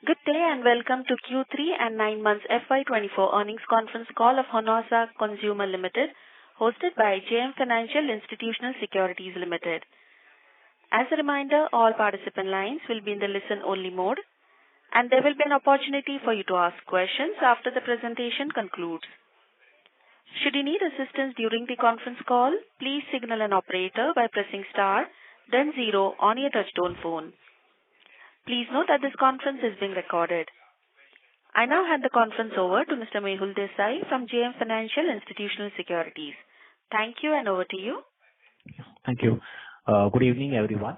Good day and welcome to Q3 and 9 months FY24 earnings conference call of Honasa Consumer Limited, hosted by JM Financial Institutional Securities Limited. As a reminder, all participant lines will be in the listen-only mode, and there will be an opportunity for you to ask questions after the presentation concludes. Should you need assistance during the conference call, please signal an operator by pressing star, then 0 on your touchtone phone. Please note that this conference is being recorded. I now hand the conference over to Mr. Mehul Desai from JM Financial Institutional Securities. Thank you, and over to you. Thank you. Good evening, everyone.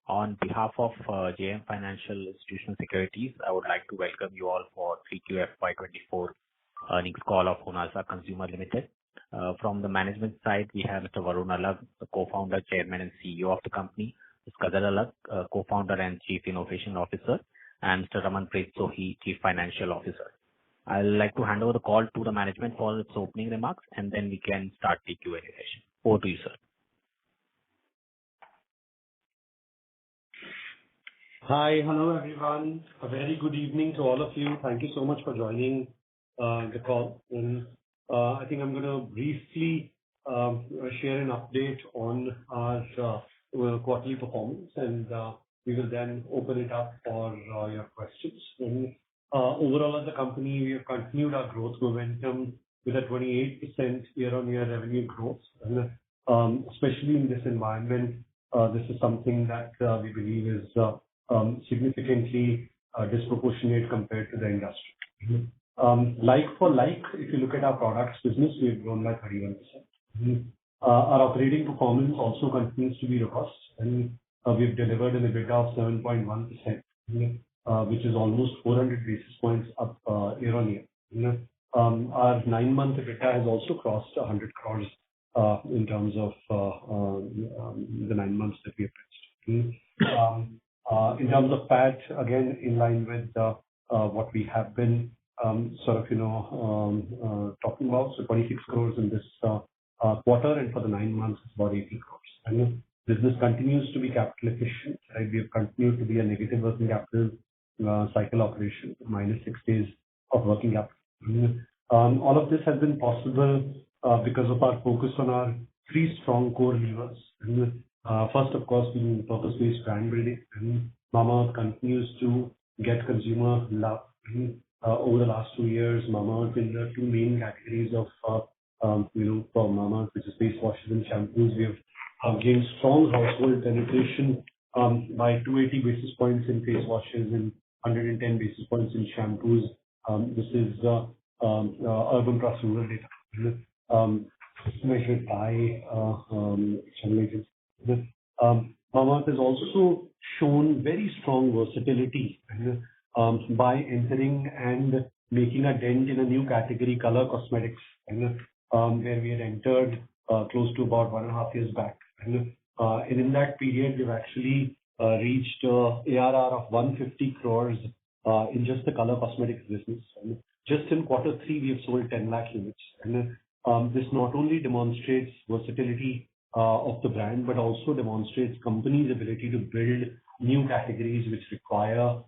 On behalf of JM Financial Institutional Securities, I would like to welcome you all for 3Q FY24 earnings call of Honasa Consumer Limited. From the management side, we have Mr. Varun Alagh, the co-founder, chairman, and CEO of the company. Ms. Kadar Alagh, co-founder and chief innovation officer, and Mr. Ramanpreet Sohi, chief financial officer. I'd like to hand over the call to the management for its opening remarks, and then we can start the Q&A session. Over to you, sir. Hi, hello everyone. A very good evening to all of you. Thank you so much for joining the call. And I think I'm going to briefly share an update on our quarterly performance, and we will then open it up for your questions. And overall, as a company, we have continued our growth momentum with a 28% year-on-year revenue growth. And especially in this environment, this is something that we believe is significantly disproportionate compared to the industry. Like for like, if you look at our products business, we have grown by 31%. Our operating performance also continues to be robust, and we've delivered an EBITDA of 7.1%, which is almost 400 basis points up year-on-year. Our 9-month EBITDA has also crossed 100 crores in terms of the 9 months that we have reached. In terms of PAT, again, in line with what we have been talking about, so 26 crores in this quarter, and for the 9 months, it's about 80 crores. And business continues to be capital efficient. Right? We have continued to be a negative working capital cycle operation, minus 6 days of working capital. All of this has been possible because of our focus on our 3 strong core levers. And first, of course, being purpose-based brand building. And Mamaearth continues to get consumer love. Over the last 2 years, Mamaearth in the 2 main categories of for Mamaearth, which is face washes and shampoos, we have gained strong household penetration by 280 basis points in face washes and 110 basis points in shampoos. This is urban plus rural data measured by channel agencies. Mamaearth has also shown very strong versatility by entering and making a dent in a new category, color cosmetics, where we had entered close to about 1.5 years back. And in that period, we've actually reached ARR of 150 crores in just the color cosmetics business. And just in quarter 3, we have sold 10 lakh units. And this not only demonstrates versatility of the brand, but also demonstrates company's ability to build new categories which require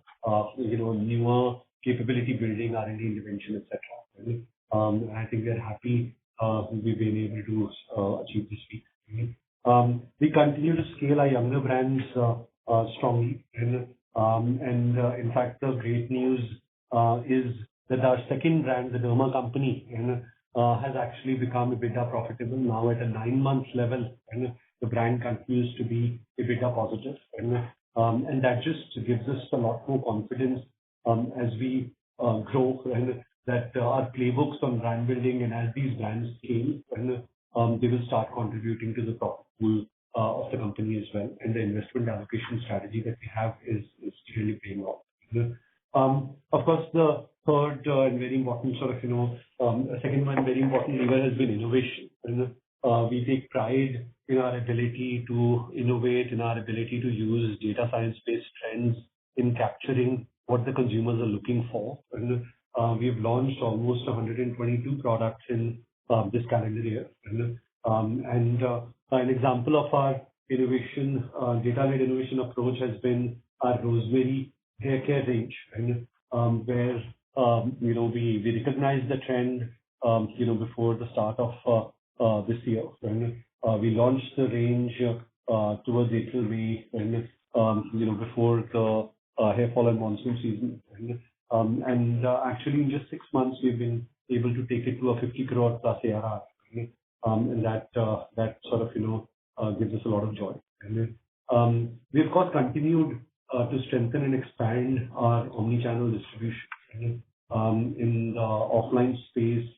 newer capability building, R&D intervention, etc. And I think we're happy we've been able to achieve this feat. We continue to scale our younger brands strongly. And in fact, the great news is that our second brand, the Derma Company, has actually become EBITDA profitable now at a 9-month level. And the brand continues to be EBITDA positive. And that just gives us a lot more confidence as we grow, and that our playbooks on brand building, and as these brands scale, they will start contributing to the profit pool of the company as well. And the investment allocation strategy that we have is really paying off. Of course, the third and very important second one very important lever has been innovation. And we take pride in our ability to innovate, in our ability to use data science-based trends in capturing what the consumers are looking for. And we've launched almost 122 products in this calendar year. And an example of our innovation, data-led innovation approach has been our Rosemary hair care range. And where, we recognized the trend, before the start of this year. And we launched the range towards April, May, and, before the hair fall and monsoon season. And actually in just 6 months, we've been able to take it to a 50 crore plus ARR. And that sort of, gives us a lot of joy. And we've got continued to strengthen and expand our omni-channel distribution. In the offline space,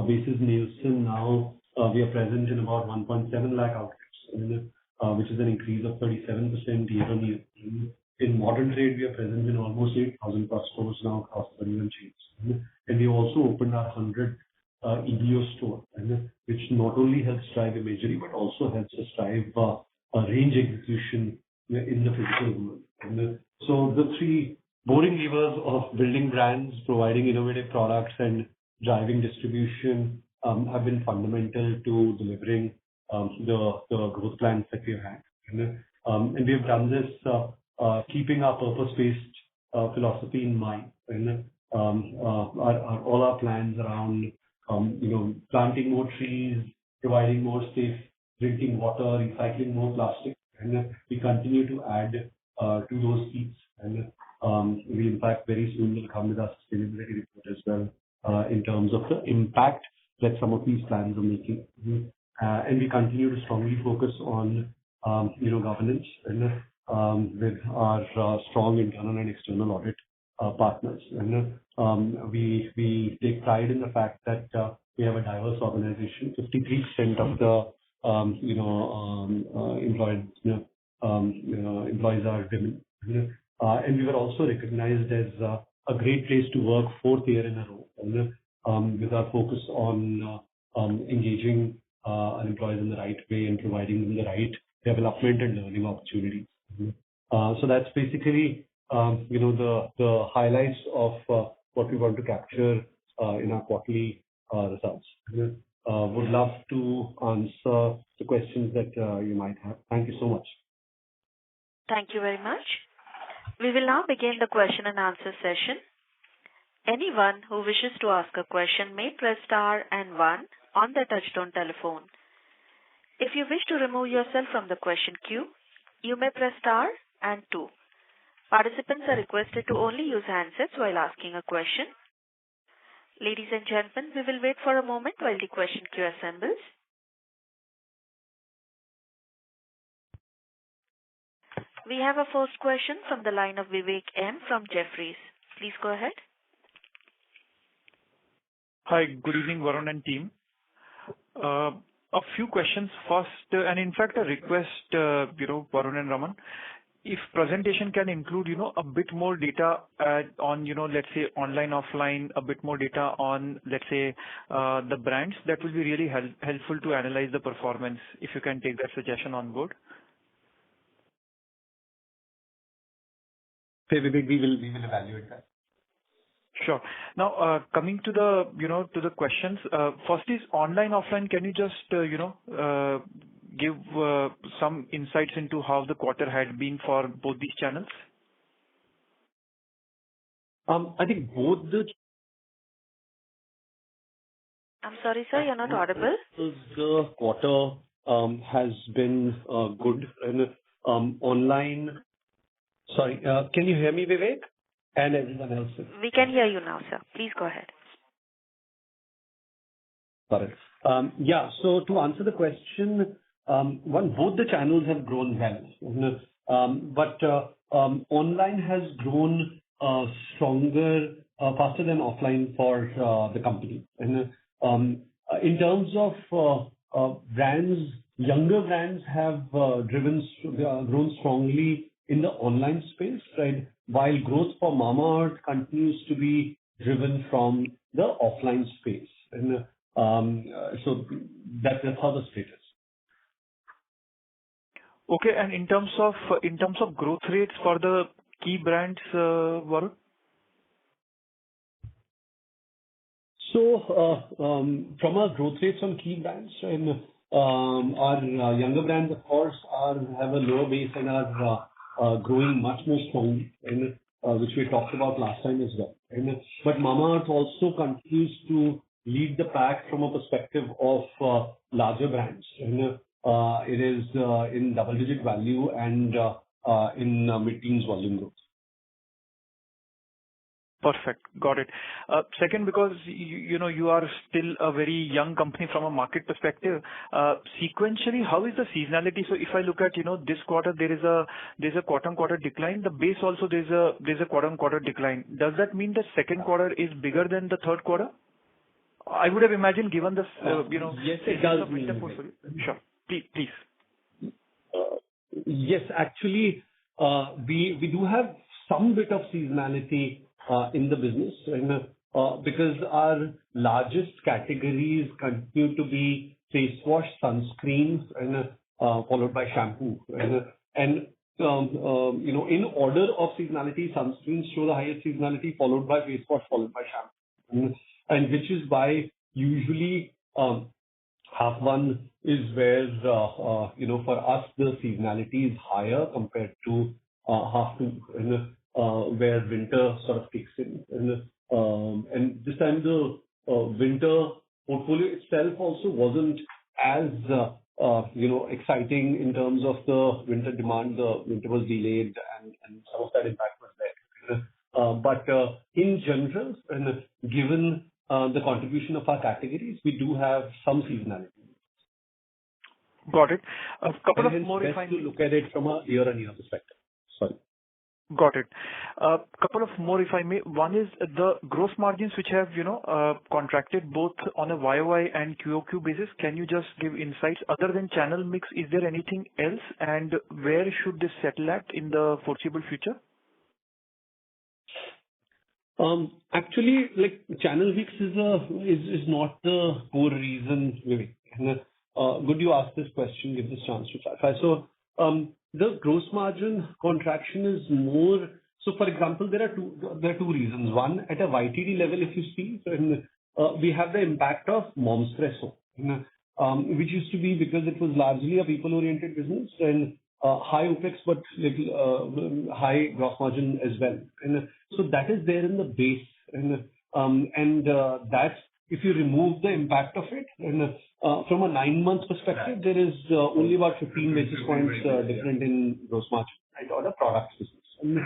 basis Nielsen now, we are present in about 1.7 lakh outlets, which is an increase of 37% year-on-year. In modern trade, we are present in almost 8,000 plus stores now across 31 chains. And we also opened our 100th EBO store, which not only helps drive imagery, but also helps us drive range execution in the physical world. And so the three boring levers of building brands, providing innovative products, and driving distribution have been fundamental to delivering the growth plans that we have had. And we have done this keeping our purpose-based philosophy in mind. And all our plans around planting more trees, providing more safe drinking water, recycling more plastic, and we continue to add to those seeds. And we, in fact, very soon will come with our sustainability report as well in terms of the impact that some of these plans are making. And we continue to strongly focus on governance and with our strong internal and external audit partners. And we take pride in the fact that we have a diverse organization. 53% of the employees are women. And we were also recognized as a great place to work 4th year in a row, with our focus on engaging our employees in the right way and providing them the right development and learning opportunities. So that's basically the highlights of what we want to capture in our quarterly results. Would love to answer the questions that you might have. Thank you so much. Thank you very much. We will now begin the question and answer session. Anyone who wishes to ask a question may press star and 1 on their touchtone telephone. If you wish to remove yourself from the question queue, you may press star and 2. Participants are requested to only use handsets while asking a question. Ladies and gentlemen, we will wait for a moment while the question queue assembles. We have a first question from the line of Vivek M. from Jefferies. Please go ahead. Hi, good evening, Varun and team. A few questions first, and in fact, a request, Varun and Raman. If presentation can include, a bit more data on, let's say online, offline, a bit more data on, let's say, the brands, that will be really helpful to analyze the performance. If you can take that suggestion on board. Okay, Vivek, we will evaluate that. Sure. Now, coming to the, to the questions. First is online, offline. Can you just, give some insights into how the quarter had been for both these channels? I think both the... I'm sorry, sir, you're not audible. The quarter has been good. And online... Sorry, can you hear me, Vivek? And everyone else? We can hear you now, sir. Please go ahead. Got it. Yeah, so to answer the question, both the channels have grown well. But online has grown stronger, faster than offline for the company. And in terms of brands, younger brands have grown strongly in the online space, right? While growth for Mamaearth continues to be driven from the offline space. And so that's how the state is. Okay, and in terms of growth rates for the key brands, Varun? So from our growth rates on key brands, and our younger brands, of course, have a lower base and are growing much more strongly. And which we talked about last time as well. But Mamaearth also continues to lead the pack from a perspective of larger brands. It is in double-digit value and in mid-teens volume growth. Perfect. Got it. Second, because you are still a very young company from a market perspective, sequentially, how is the seasonality? So if I look at, this quarter, there's a quarter-on-quarter decline. The base also, there's a quarter-on-quarter decline. Does that mean the second quarter is bigger than the third quarter? I would have imagined, given the, Yes, it does. Sure. Please. Yes, actually, we do have some bit of seasonality in the business, because our largest categories continue to be face wash, sunscreens, followed by shampoo. In order of seasonality, sunscreens show the highest seasonality, followed by face wash, followed by shampoo. And which is why usually half one is where for us the seasonality is higher compared to half two, where winter sort of kicks in. And this time the winter portfolio itself also wasn't as exciting in terms of the winter demand. The winter was delayed and some of that impact was there. But in general, given the contribution of our categories, we do have some seasonality. Got it. A couple of more, if I best to look at it from a year-on-year perspective. Sorry. Got it. A couple of more, if I may. One is the gross margins, which have, contracted both on a YOY and QOQ basis. Can you just give insights? Other than channel mix, is there anything else? And where should this settle at in the foreseeable future? Actually, channel mix is not the core reason, Vivek. Good you asked this question, give this chance to clarify. So, the gross margin contraction is more. So, for example, there are two reasons. One, at a YTD level, if you see, we have the impact of Momspresso, which used to be, because it was largely a people-oriented business and high OPEX, but little high gross margin as well. And so that is there in the base. And that's, if you remove the impact of it, and from a 9-month perspective, there is only about 15 basis points different in gross margin, right, on a product business. And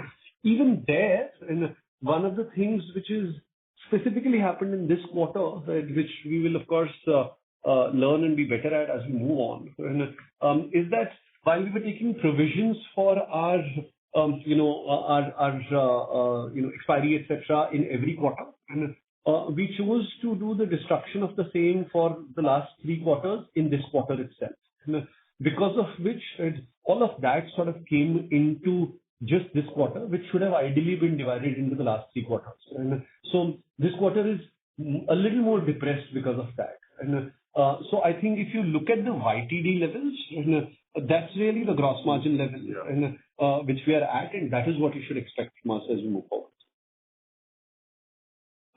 even there, and one of the things which is specifically happened in this quarter, which we will of course learn and be better at as we move on, is that while we were taking provisions for our expiry, etc., in every quarter, and we chose to do the destruction of the same for the last 3 quarters in this quarter itself. Because of which, all of that sort of came into just this quarter, which should have ideally been divided into the last 3 quarters. And so this quarter is a little more depressed because of that. And so I think if you look at the YTD levels, that's really the gross margin level, and which we are at, and that is what you should expect from us as we move forward.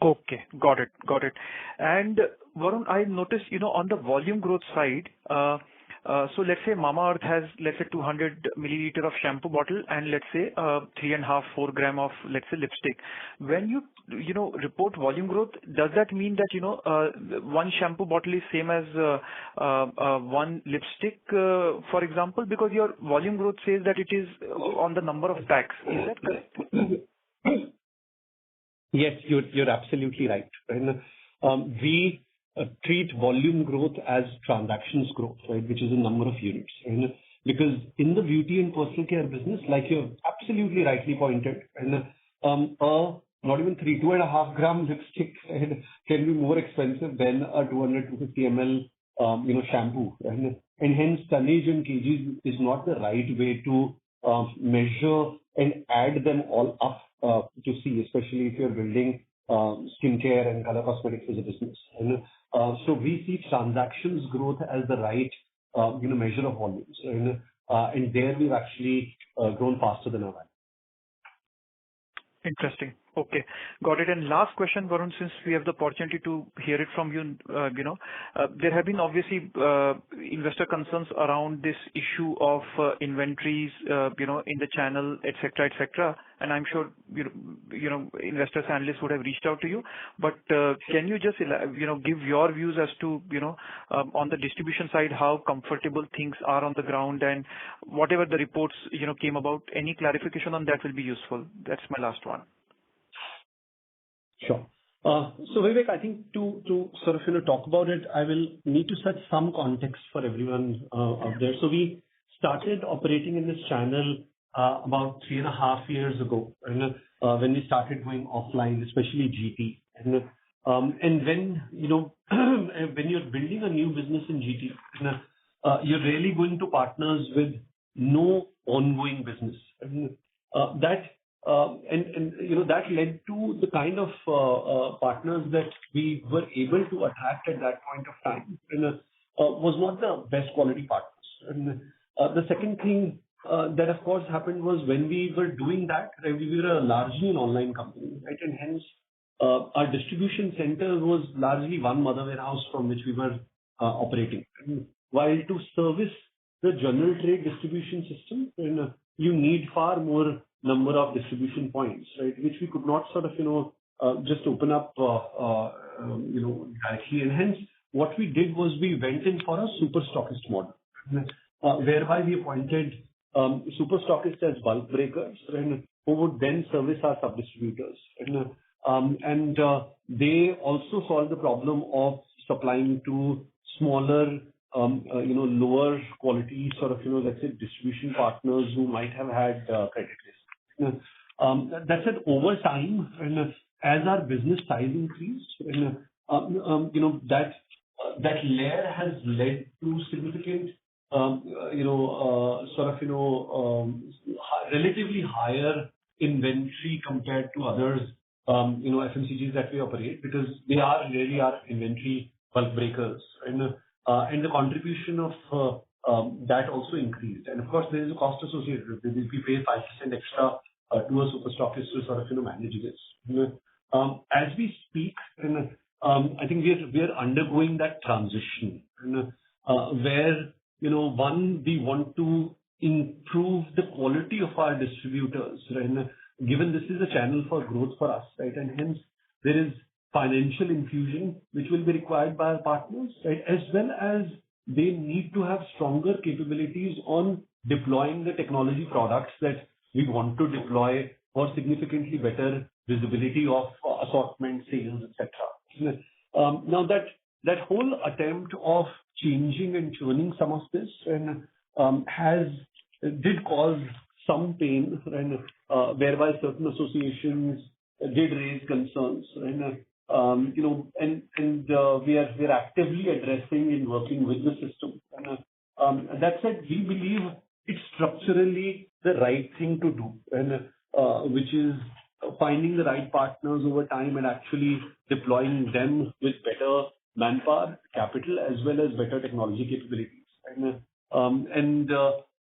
Okay, got it. And Varun, I noticed, on the volume growth side, so let's say Mamaearth has, 200 milliliter of shampoo bottle and 3.5-4 gram of, lipstick. When you report volume growth, does that mean that, one shampoo bottle is same as one lipstick, for example? Because your volume growth says that it is on the number of packs. Is that correct? Yes, you're absolutely right. And we treat volume growth as transactions growth, right, which is a number of units. And because in the beauty and personal care business, like you've absolutely rightly pointed, and not even 2.5 gram lipstick can be more expensive than a 250 ml shampoo. And hence tonnage and kgs is not the right way to measure and add them all up to see, especially if you're building skincare and color cosmetics as a business. And so we see transactions growth as the right measure of volumes. And there we've actually grown faster than our value. Interesting. Okay, got it. And last question, Varun, since we have the opportunity to hear it from you, there have been obviously investor concerns around this issue of inventories, in the channel, et cetera. And I'm sure, investors, analysts would have reached out to you. But can you just, give your views as to, on the distribution side, how comfortable things are on the ground, and whatever the reports, came about, any clarification on that will be useful. That's my last one. Sure. So Vivek, I think to sort of, talk about it, I will need to set some context for everyone out there. So we started operating in this channel about 3.5 years ago, when we started going offline, especially GT. And when, when you're building a new business in GT, you're really going to partners with no ongoing business. And that led to the kind of partners that we were able to attract at that point of time, was not the best quality partners. And the second thing that of course happened was when we were doing that, right, we were largely an online company, right? And hence our distribution center was largely one mother warehouse from which we were operating. And while to service the general trade distribution system, you need far more number of distribution points, right? Which we could not sort of, just open up, directly. And hence, what we did was we went in for a super stockist model, whereby we appointed super stockists as bulk breakers, and who would then service our sub-distributors. And they also solve the problem of supplying to smaller, lower quality sort of, let's say, distribution partners who might have had credit risk. That said, over time, and as our business size increased, and that layer has led to significant, relatively higher inventory compared to others, FMCGs that we operate, because they are really our inventory bulk breakers, and the contribution of that also increased. And of course, there is a cost associated with it. We pay 5% extra to a super stockist to sort of, manage this. As we speak, and I think we are undergoing that transition, where, one, we want to improve the quality of our distributors, right? Given this is a channel for growth for us, right? And hence there is financial infusion which will be required by our partners, right? As well as they need to have stronger capabilities on deploying the technology products that we want to deploy for significantly better visibility of assortment, sales, etc. Now that whole attempt of changing and tuning some of this and did cause some pain, and whereby certain associations did raise concerns, and we are actively addressing and working with the system. And that said, we believe it's structurally the right thing to do, and which is finding the right partners over time and actually deploying them with better manpower, capital, as well as better technology capabilities. And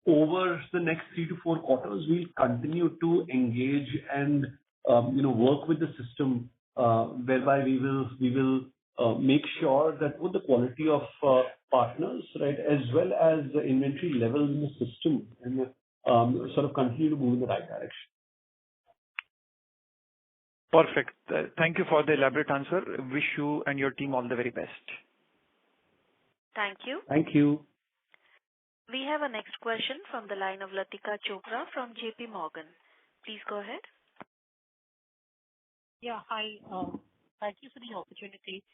over the next 3 to 4 quarters, we'll continue to engage and work with the system, whereby we will make sure that both the quality of partners, right, as well as the inventory levels in the system, and sort of continue to move in the right direction. Perfect. Thank you for the elaborate answer. Wish you and your team all the very best. Thank you. Thank you. We have a next question from the line of Latika Chopra from JP Morgan. Please go ahead. Yeah, hi. Thank you for the opportunity.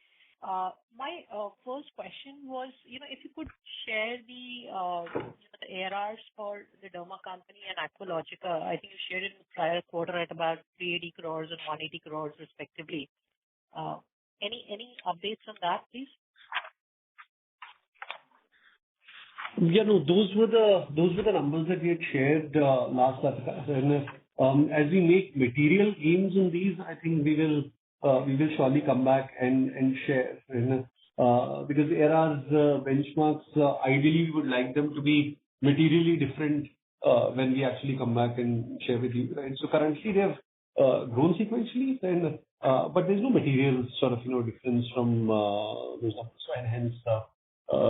My first question was, if you could share the ARRs for the Derma Company and Aqualogica. I think you shared it in the prior quarter at about 380 crores and 180 crores respectively. Any updates on that, please? Yeah, no, those were the numbers that we had shared last Latika. And as we make material gains in these, I think we will surely come back and share. And because ARR's benchmarks, ideally we would like them to be materially different when we actually come back and share with you. Right? So currently they have grown sequentially, then, but there's no material sort of, difference from those numbers. So, and hence,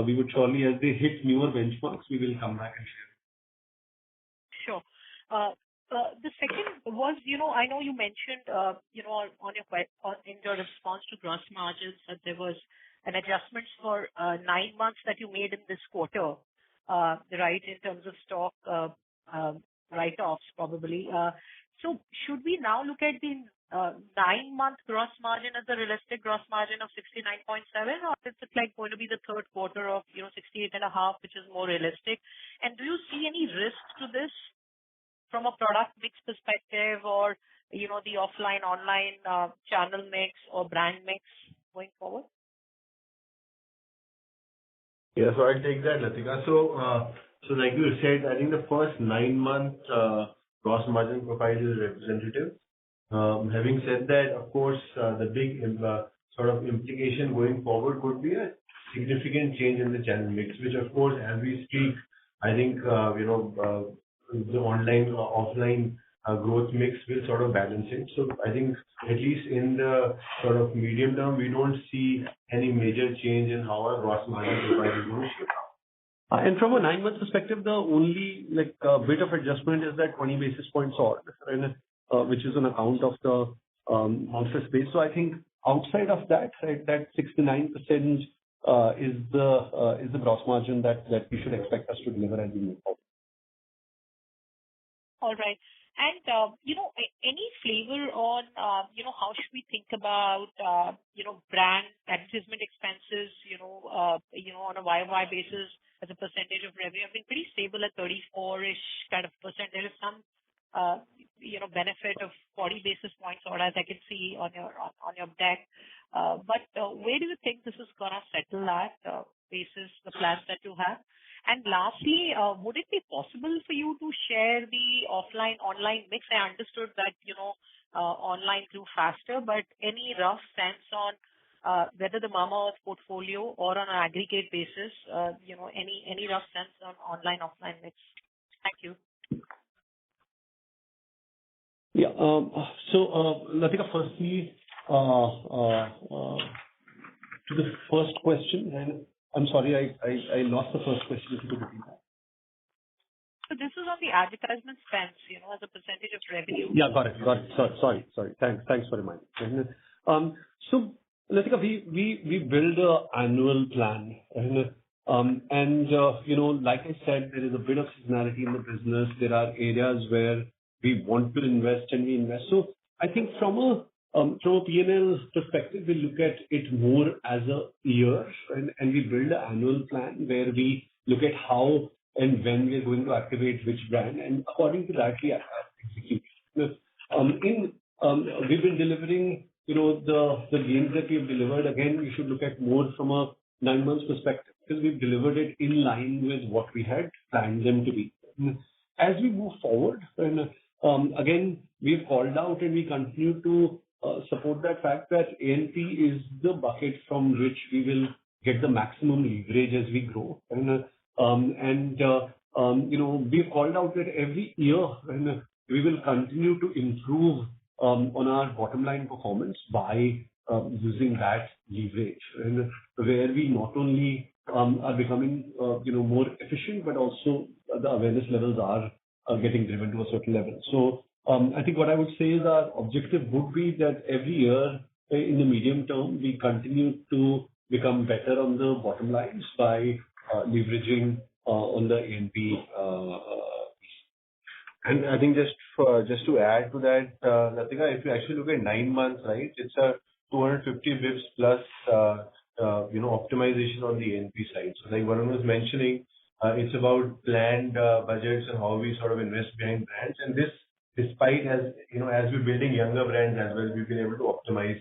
we would surely, as they hit newer benchmarks, we will come back and share. Sure. The second was, I know you mentioned, in your response to gross margins that there was an adjustment for 9 months that you made in this quarter, right, in terms of stock write-offs probably. So should we now look at the 9-month gross margin as the realistic gross margin of 69.7, or is it like going to be the third quarter of 68.5, which is more realistic? And do you see any risk to this from a product mix perspective, or the offline online channel mix or brand mix going forward? Yeah, so I'll take that, Latika. So like you said, I think the first 9-month gross margin profile is representative. Having said that, of course, the big sort of implication going forward could be a significant change in the channel mix, which of course, as we speak, I think, the online offline growth mix will sort of balance it. So I think at least in the sort of medium term, we don't see any major change in how our gross margin profile is going to shape up. And from a 9-month perspective, the only bit of adjustment is that 20 basis points odd, which is on account of the office space. So I think outside of that, right, that 69% is the gross margin that we should expect us to deliver as we move forward. All right. And, any flavor on, how should we think about, brand advertisement expenses, on a YOY basis as a percentage of revenue? I've been pretty stable at 34-ish kind of percent. There is some, benefit of 40 basis points, or as I can see on your deck. But where do you think this is going to settle at, basis the plans that you have? And lastly, would it be possible for you to share the offline-online mix? I understood that, online grew faster, but any rough sense on whether the Mamaearth portfolio or on an aggregate basis, any rough sense on online-offline mix? Thank you. Yeah. So, Latika, firstly, to the first question, and I'm sorry, I lost the first question. If you could repeat that. So this is on the advertisement spends, as a percentage of revenue. Yeah, got it. Sorry. Thanks for reminding. So, Latika, we build an annual plan, and like I said, there is a bit of seasonality in the business. There are areas where we want to invest and we invest. So I think from a P&L perspective, we look at it more as a year, and we build an annual plan where we look at how and when we are going to activate which brand, and according to that, we execute. We've been delivering, the gains that we've delivered. Again, we should look at more from a 9 months perspective, because we've delivered it in line with what we had planned them to be. As we move forward, again, we've called out and we continue to support that fact that A&P is the bucket from which we will get the maximum leverage as we grow. We've called out that every year we will continue to improve on our bottom line performance by using that leverage, and where we not only are becoming more efficient, but also the awareness levels are getting driven to a certain level. So I think what I would say is our objective would be that every year in the medium term, we continue to become better on the bottom lines by leveraging on the A&P. And I think just to add to that, Latika, if you actually look at 9 months, right, it's a 250 bips plus, optimization on the A&P side. So like Varun was mentioning, it's about planned budgets and how we sort of invest behind brands. And this, despite as we're building younger brands as well, we've been able to optimize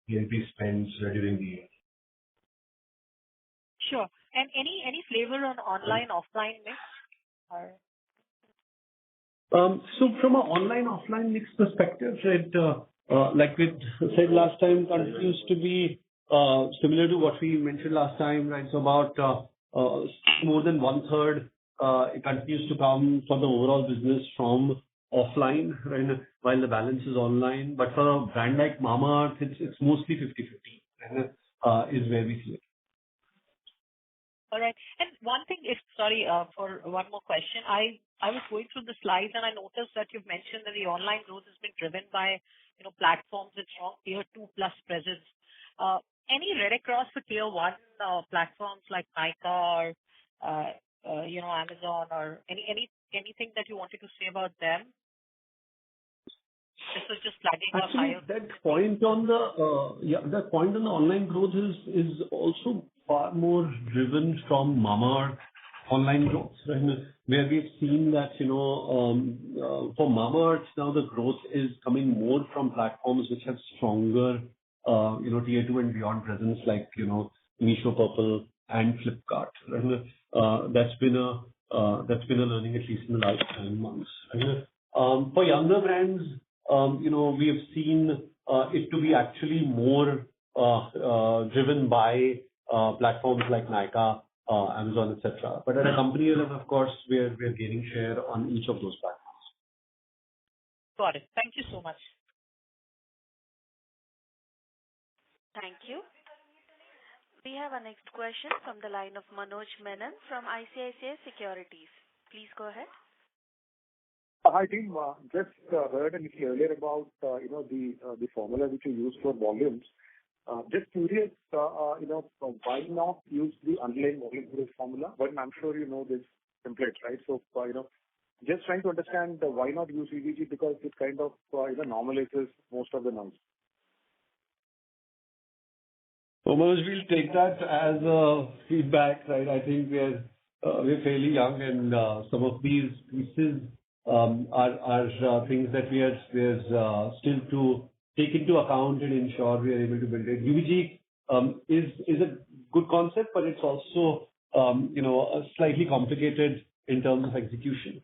A&P spends during the year. Sure. And any flavor on online offline mix? So from an online offline mix perspective, like we said last time, continues to be similar to what we mentioned last time, right? So about more than 1/3 it continues to come for the overall business from offline, right, while the balance is online. But for a brand like Mamaearth, it's mostly 50/50, right, is where we see it. All right. And one thing, for one more question. I was going through the slides and I noticed that you've mentioned that the online growth has been driven by, platforms with strong tier 2 plus presence. Any read across for tier 1 platforms like Nykaa or, Amazon or anything that you wanted to say about them? This was just flagging up higher. That point on the online growth is also far more driven from Mamaearth online growth, right? Where we've seen that, for Mamaearth now the growth is coming more from platforms which have stronger, tier 2 and beyond presence like, Meesho, Purple and Flipkart, right? That's been a learning at least in the last 9 months. Right? For younger brands, we have seen it to be actually more driven by platforms like Nykaa, Amazon, etc. But at a company level, of course, we're gaining share on each of those platforms. Got it. Thank you so much. Thank you. We have our next question from the line of Manoj Menon from ICICI Securities. Please go ahead. Hi, team. Just heard a little earlier about, the formula which you use for volumes. Just curious, why not use the underlying volume growth formula? But I'm sure you know this template, right? So, just trying to understand why not use EVG because it kind of, normalizes most of the numbers. So, Manoj, we'll take that as feedback, right? I think we're fairly young and some of these pieces are things that we are still to take into account and ensure we are able to build it. UVG is a good concept, but it's also slightly complicated in terms of execution.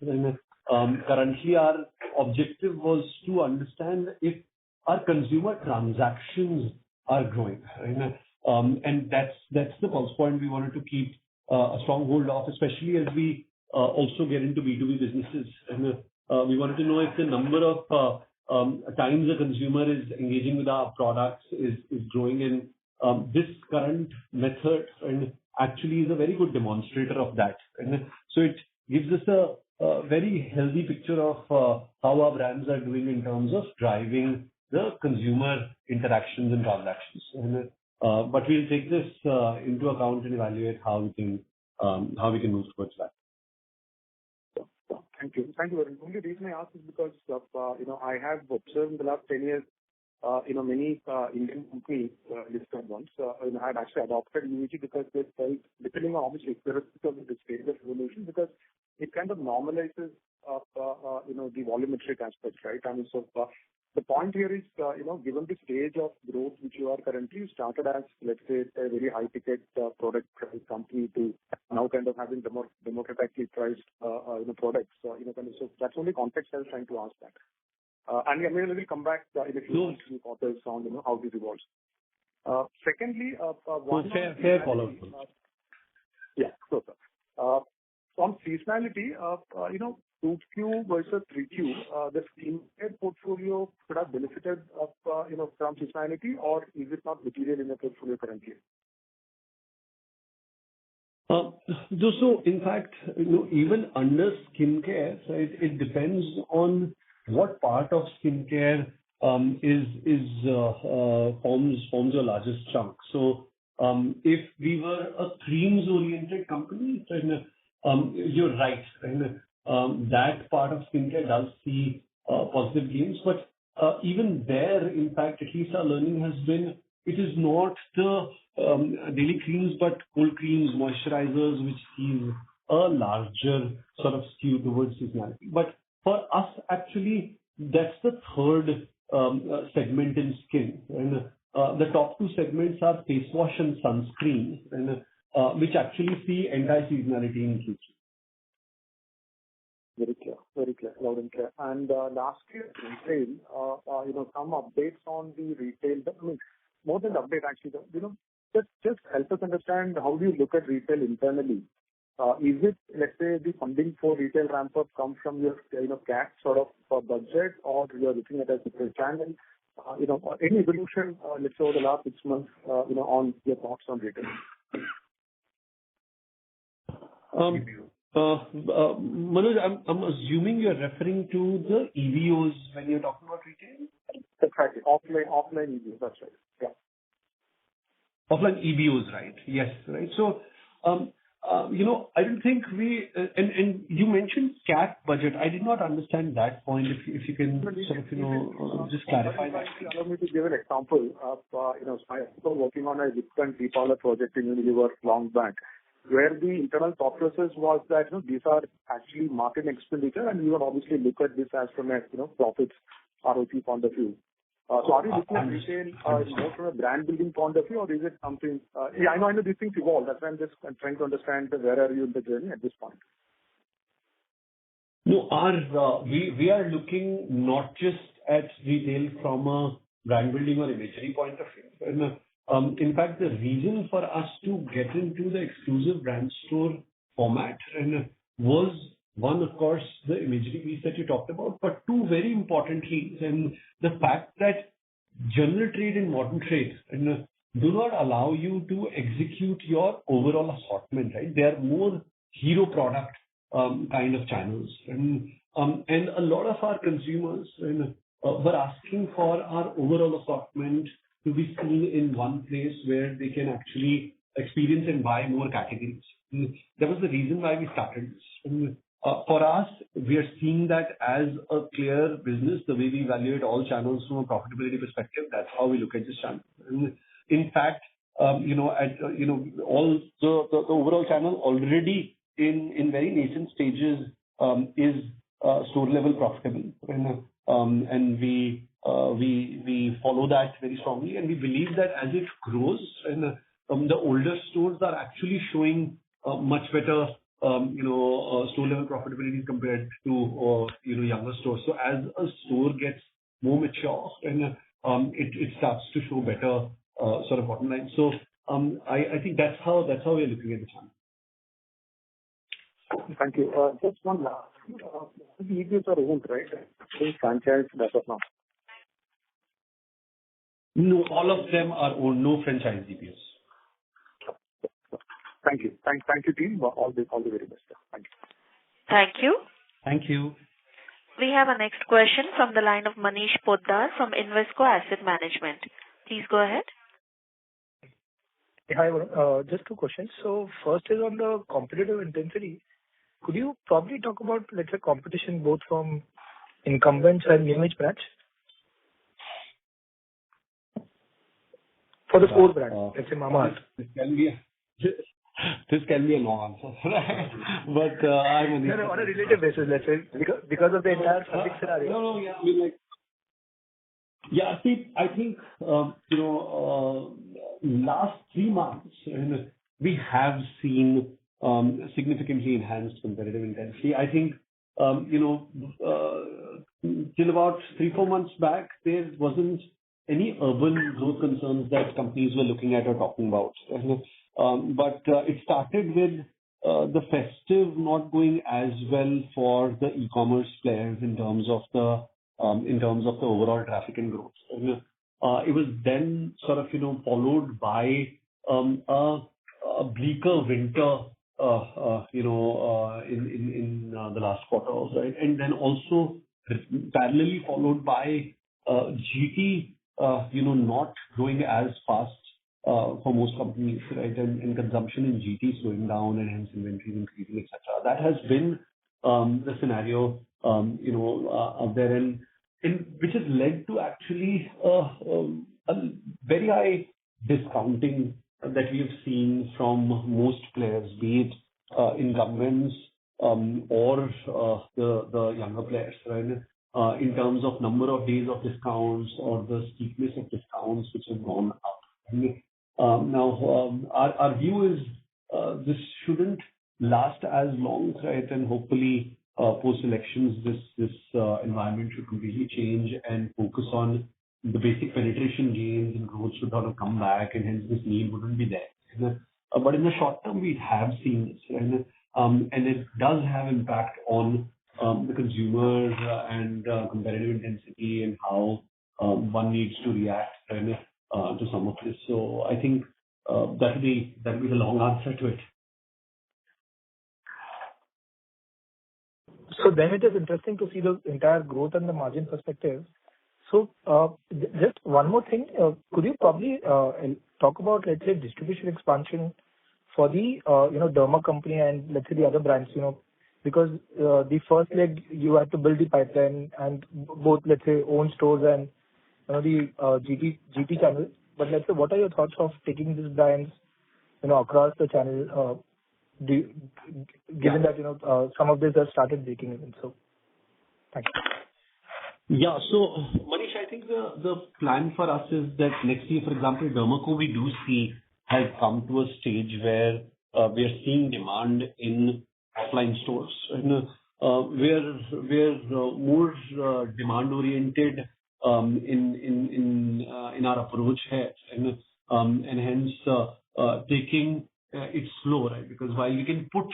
Currently, our objective was to understand if our consumer transactions are growing, right? And that's the pulse point we wanted to keep a strong hold of, especially as we also get into B2B businesses. And we wanted to know if the number of times a consumer is engaging with our products is growing. And this current method and actually is a very good demonstrator of that. And so it gives us a very healthy picture of how our brands are doing in terms of driving the consumer interactions and transactions. And, but we'll take this into account and evaluate how we can move towards that. Thank you. Thank you. The only reason I ask is because of, I have observed in the last 10 years, many Indian companies, listed ones, had actually adopted UVG because they felt, depending on obviously irrespective of the stage of evolution, because it kind of normalizes, the volumetric aspects, right? I mean, so the point here is, given the stage of growth which you are currently, you started as, let's say, a very high ticket product company to now kind of having democratically priced, products. So that's only context I was trying to ask that. And maybe we'll come back in a few quarters on, how this evolves. Secondly, fair follow-up. Yeah, sure, sir. On seasonality, 2Q versus 3Q, the skincare portfolio could have benefited of, from seasonality, or is it not material in the portfolio currently? So in fact, even under skincare, right, it depends on what part of skincare forms your largest chunk. So if we were a creams-oriented company, then you're right. That part of skincare does see positive gains. But even there, in fact, at least our learning has been, it is not the daily creams, but cold creams, moisturizers, which sees a larger sort of skew towards seasonality. But for us, actually, that's the third segment in skin. And the top two segments are face wash and sunscreen, and which actually see anti-seasonality in Q3. Very clear, loud and clear. And lastly, retail, some updates on the retail. I mean, more than the update, actually, just help us understand how do you look at retail internally. Is it, let's say, the funding for retail ramp-up comes from your, CAC sort of budget, or you are looking at a different channel? Any evolution, let's say, over the last 6 months, on your thoughts on retail? Manoj, I'm assuming you're referring to the EBOs when you're talking about retail? That's right. Offline EBOs. That's right. Yeah. Offline EBOs, right? Yes. Right. So, I don't think and you mentioned CAC budget. I did not understand that point. If you can sort of, just clarify that. Allow me to give an example of, I was working on a different repower project in Unilever long back, where the internal thought process was that, these are actually marketing expenditure, and we would obviously look at this as from a, profits ROC point of view. So are you looking at retail more from a brand building point of view, or is it something? I know these things evolve. That's why I'm just trying to understand where are you in the journey at this point. No, we are looking not just at retail from a brand building or imagery point of view. And, in fact, the reason for us to get into the exclusive brand store format was one, of course, the imagery piece that you talked about, but two, very importantly, and the fact that general trade and modern trade do not allow you to execute your overall assortment, right? They are more hero product kind of channels. And a lot of our consumers were asking for our overall assortment to be seen in one place where they can actually experience and buy more categories. That was the reason why we started this. For us, we are seeing that as a clear business, the way we evaluate all channels from a profitability perspective. That's how we look at this channel. And in fact, all the overall channel already in very nascent stages is store level profitable, and we follow that very strongly, and we believe that as it grows, and the older stores are actually showing much better store level profitability compared to younger stores. So as a store gets more mature, and it starts to show better sort of bottom line. So I think that's how we're looking at the channel. Thank you. Just one last. The EBOs are owned, right? Franchise as of now. No, all of them are owned. No franchise EBOs. Thank you. Thank you, team. All the very best. Thank you. Thank you. Thank you. We have a next question from the line of Manish Poddar from Invesco Asset Management. Please go ahead. Hi, Varun. Just two questions. So first is on the competitive intensity. Could you probably talk about, let's say, competition both from incumbents and new age brands? For the core brand, let's say Mamaearth. This can be a long answer, but I'm on a relative basis, let's say, because of the entire funding scenario. Yeah. I mean, see, I think last 3 months we have seen significantly enhanced competitive intensity. I think till about 3-4 months back, there wasn't any urban growth concerns that companies were looking at or talking about. But it started with the festive not going as well for the e-commerce players in terms of the overall traffic and growth. It was then sort of followed by a bleaker winter in the last quarter, right? And then also parallelly followed by GT not growing as fast for most companies, right? And consumption in GT slowing down and hence inventory increasing, etc. That has been the scenario out there, and which has led to actually a very high discounting that we have seen from most players, be it incumbents or the younger players, right? In terms of number of days of discounts or the steepness of discounts which have gone up. Now, our view is this shouldn't last as long, right? And hopefully, post-elections, this environment should completely change and focus on the basic penetration gains, and growth should sort of come back, and hence this need wouldn't be there. But in the short term, we have seen this. And And it does have impact on the consumers and competitive intensity and how one needs to react to some of this. So I think that'll be the long answer to it. So then it is interesting to see the entire growth and the margin perspective. So just one more thing, could you probably talk about, let's say, distribution expansion for the Derma company and let's say the other brands, because the first leg you had to build the pipeline and both, let's say, own stores and the GT channel. But let's say, what are your thoughts of taking these brands across the channel? Given that some of these have started breaking even. So thank you. Yeah. So Manish, I think the plan for us is that next year, for example, Derma we do see has come to a stage where we are seeing demand in offline stores. And we're more demand oriented in our approach here, and hence taking it's slow, right? Because while we can put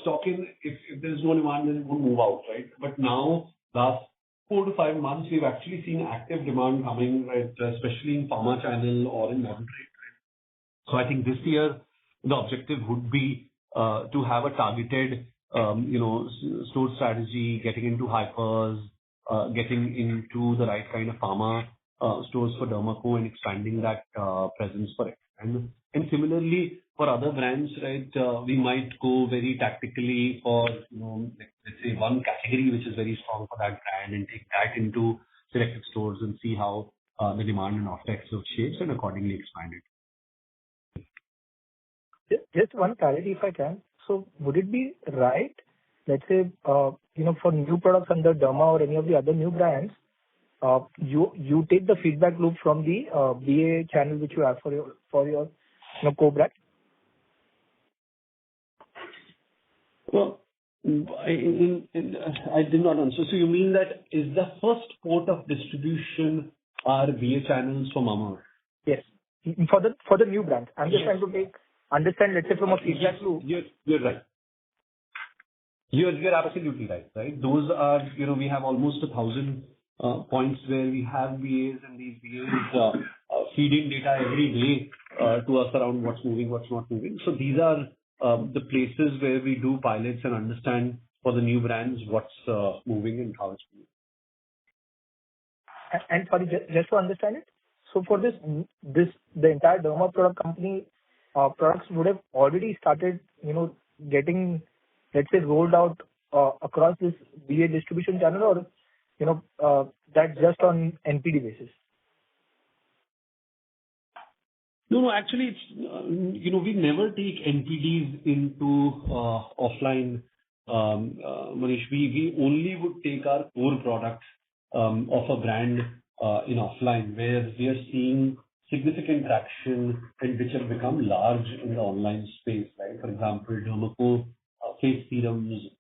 stock in, if there's no demand, then it won't move out, right? But now, last 4 to 5 months, we've actually seen active demand coming, right, especially in pharma channel or in modern trade. Right? So I think this year, the objective would be to have a targeted, store strategy, getting into hypers, getting into the right kind of pharma stores for Derma and expanding that presence for it. And similarly, for other brands, right, we might go very tactically for, let's say one category which is very strong for that brand and take that into selected stores and see how the demand and offtake shapes and accordingly expand it. Just one clarity if I can. So would it be right, let's say, for new products under Derma or any of the other new brands, you take the feedback loop from the BA channel which you have for your co-brand? Well, I did not answer. So you mean that is the first port of distribution are BA channels for Mamaearth? Yes. For the new brands. I'm just trying to understand, let's say, from a feedback loop. You're right. You're absolutely right? Those are, we have almost 1,000 points where we have BAs, and these BAs feeding data every day to us around what's moving, what's not moving. So these are the places where we do pilots and understand for the new brands what's moving and how it's moving. And sorry, just to understand it, so for the entire Derma product company, products would have already started, getting, let's say, rolled out across this BA distribution channel, or that's just on NPD basis? No, actually, it's, we never take NPDs into offline, Manish. We only would take our core products of a brand in offline, where we are seeing significant traction and which have become large in the online space, right? For example, Derma face serums,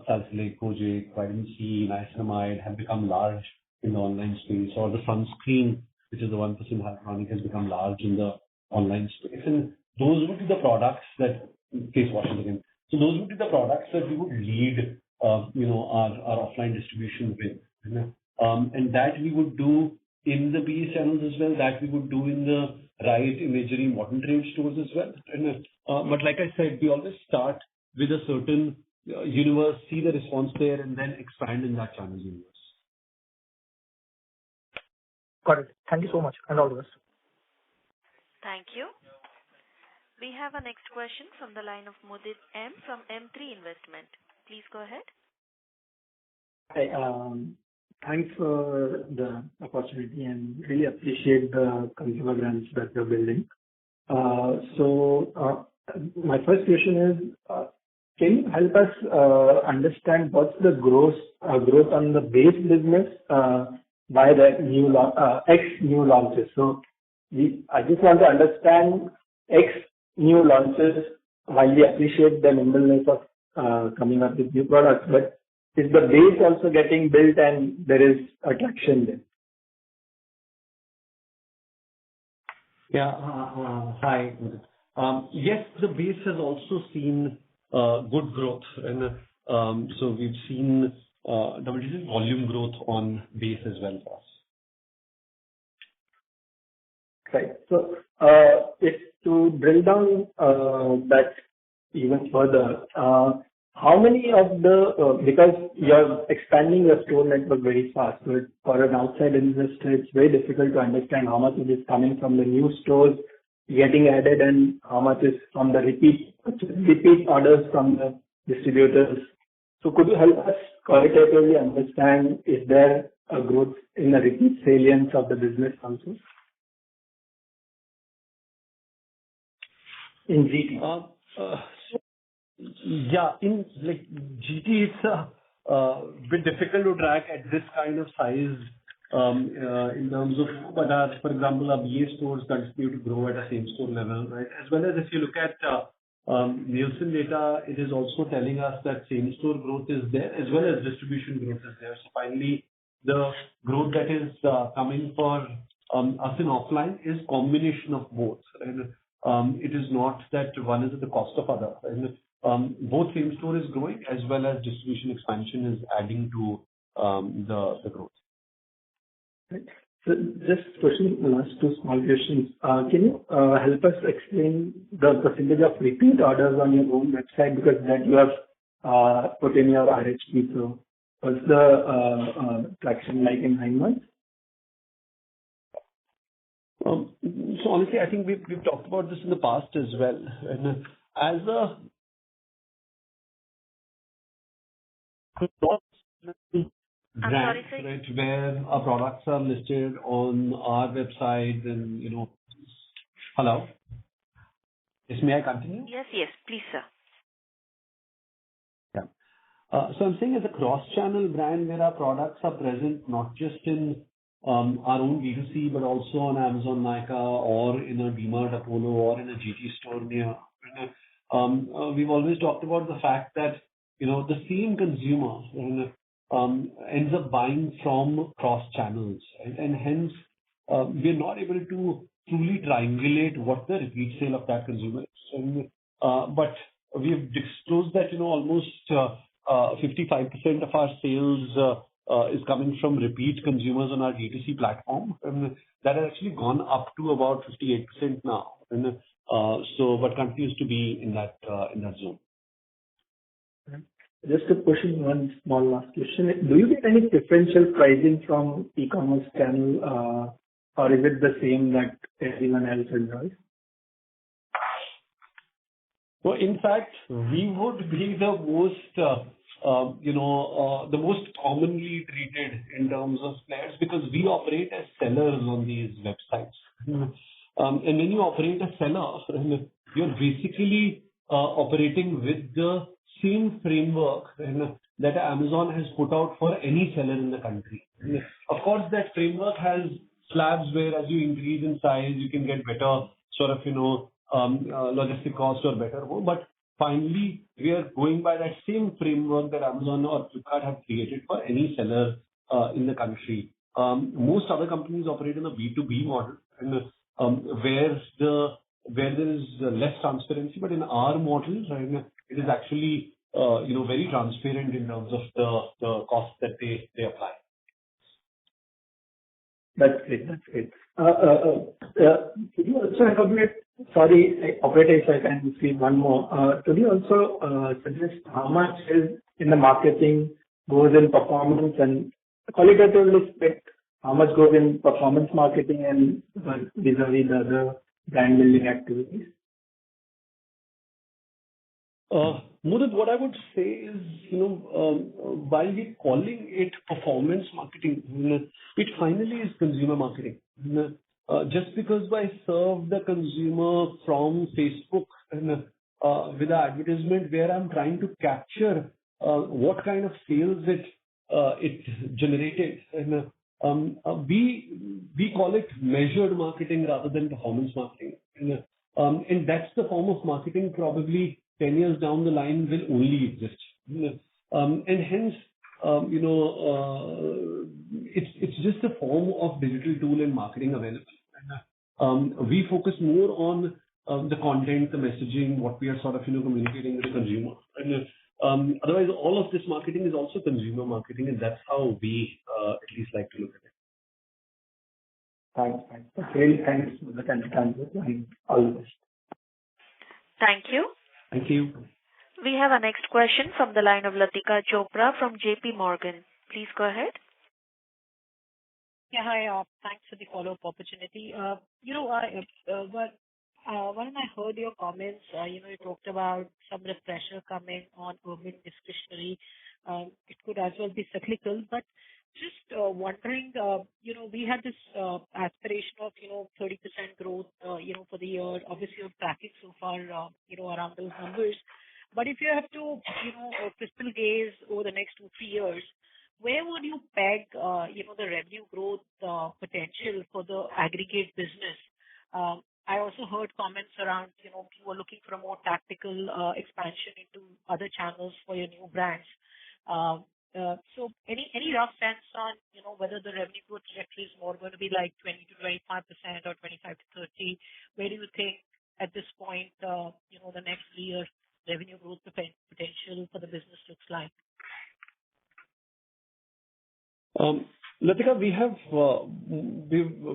salicylic, kojic, vitamin C, niacinamide have become large in the online space, or the sunscreen, which is the 1% hyaluronic, has become large in the online space. And those would be the products that, face washes again. So those would be the products that we would lead, our offline distribution with. And that we would do in the BA channels as well, that we would do in the right imagery modern trade stores as well. And, but like I said, we always start with a certain universe, see the response there, and then expand in that channel universe. Got it. Thank you so much, and all the best. Thank you. We have a next question from the line of Mudit M from M3 Investment. Please go ahead. Hi, thanks for the opportunity and really appreciate the consumer brands that you're building. So my first question is, can you help us understand what's the growth on the base business by the new launches? So I just want to understand new launches, while we appreciate the nimbleness of coming up with new products, but is the base also getting built and there is attraction there? Yeah. Hi. Yes, the base has also seen good growth. So we've seen double-digit volume growth on base as well for us. Right. So, if to drill down that even further, how many of the, because you're expanding your store network very fast, so for an outside investor, it's very difficult to understand how much of it is coming from the new stores getting added and how much is from the repeat orders from the distributors. So could you help us qualitatively understand, is there a growth in the repeat salience of the business also? In GT. Yeah, in like GT, it's a bit difficult to track at this kind of size in terms of, but for example, our BA stores continue to grow at a same store level, right? As well as if you look at Nielsen data, it is also telling us that same store growth is there as well as distribution growth is there. So finally, the growth that is coming for us in offline is combination of both. And it is not that one is at the cost of other. And both same store is growing as well as distribution expansion is adding to the growth. Right. So just question, last two small questions. Can you help us explain the percentage of repeat orders on your own website, because that you have put in your RHP. So what's the traction like in 9 months? So honestly, I think we've talked about this in the past as well. And as a brand, right, where our products are listed on our website and, you know... Hello? Yes, may I continue? Yes, please, sir. Yeah. So I'm saying as a cross-channel brand where our products are present not just in our own B2C, but also on Amazon, Nykaa, or in a DMart, Apollo, or in a GT store near. We've always talked about the fact that, you know, the same consumer ends up buying from cross channels, right? And hence, we're not able to truly triangulate what the repeat sale of that consumer is. And, but we've disclosed that, you know, almost 55% of our sales is coming from repeat consumers on our D2C platform. And that has actually gone up to about 58% now. And but continues to be in that zone. Just to push in one small last question. Do you get any differential pricing from e-commerce channel, or is it the same that everyone else enjoys? So in fact, we would be the most, the most commonly treated in terms of players, because we operate as sellers on these websites. And when you operate as seller, you're basically operating with the same framework that Amazon has put out for any seller in the country. Of course, that framework has slabs where as you increase in size, you can get better sort of, logistic cost or better. But finally, we are going by that same framework that Amazon or Flipkart have created for any seller in the country. Most other companies operate in a B2B model, and where there is less transparency. But in our model, right, it is actually very transparent in terms of the cost that they apply. That's great. That's great. Could you also elaborate? Sorry, operator, if I can see one more. Could you also suggest how much is in the marketing goes in performance, and qualitatively split how much goes in performance marketing and vis-a-vis the other brand building activities? Mudit, what I would say is, while we're calling it performance marketing, it finally is consumer marketing. Just because I serve the consumer from Facebook with an advertisement where I'm trying to capture what kind of sales it generated, and we call it measured marketing rather than performance marketing, and that's the form of marketing probably 10 years down the line will only exist. And hence, it's just a form of digital tool and marketing available. We focus more on the content, the messaging, what we are sort of, communicating with the consumer. And otherwise, all of this marketing is also consumer marketing, and that's how we at least like to look at it. Thanks. Okay, thanks for the answer and all the best. Thank you. Thank you. We have our next question from the line of Latika Chopra from JP Morgan. Please go ahead. Yeah, hi. Thanks for the follow-up opportunity. When I heard your comments, you talked about some of the pressure coming on urban discretionary. It could as well be cyclical, but just wondering, we had this aspiration of, 30% growth, for the year. Obviously, you're tracking so far, around those numbers. But if you have to, crystal gaze over the next 2-3 years, where would you peg, the revenue growth potential for the aggregate business? I also heard comments around, you were looking for a more tactical expansion into other channels for your new brands. So any rough sense on, whether the revenue growth trajectory is more going to be like 20-25% or 25-30? Where do you think at this point, the next year revenue growth potential for the business looks like? Latika,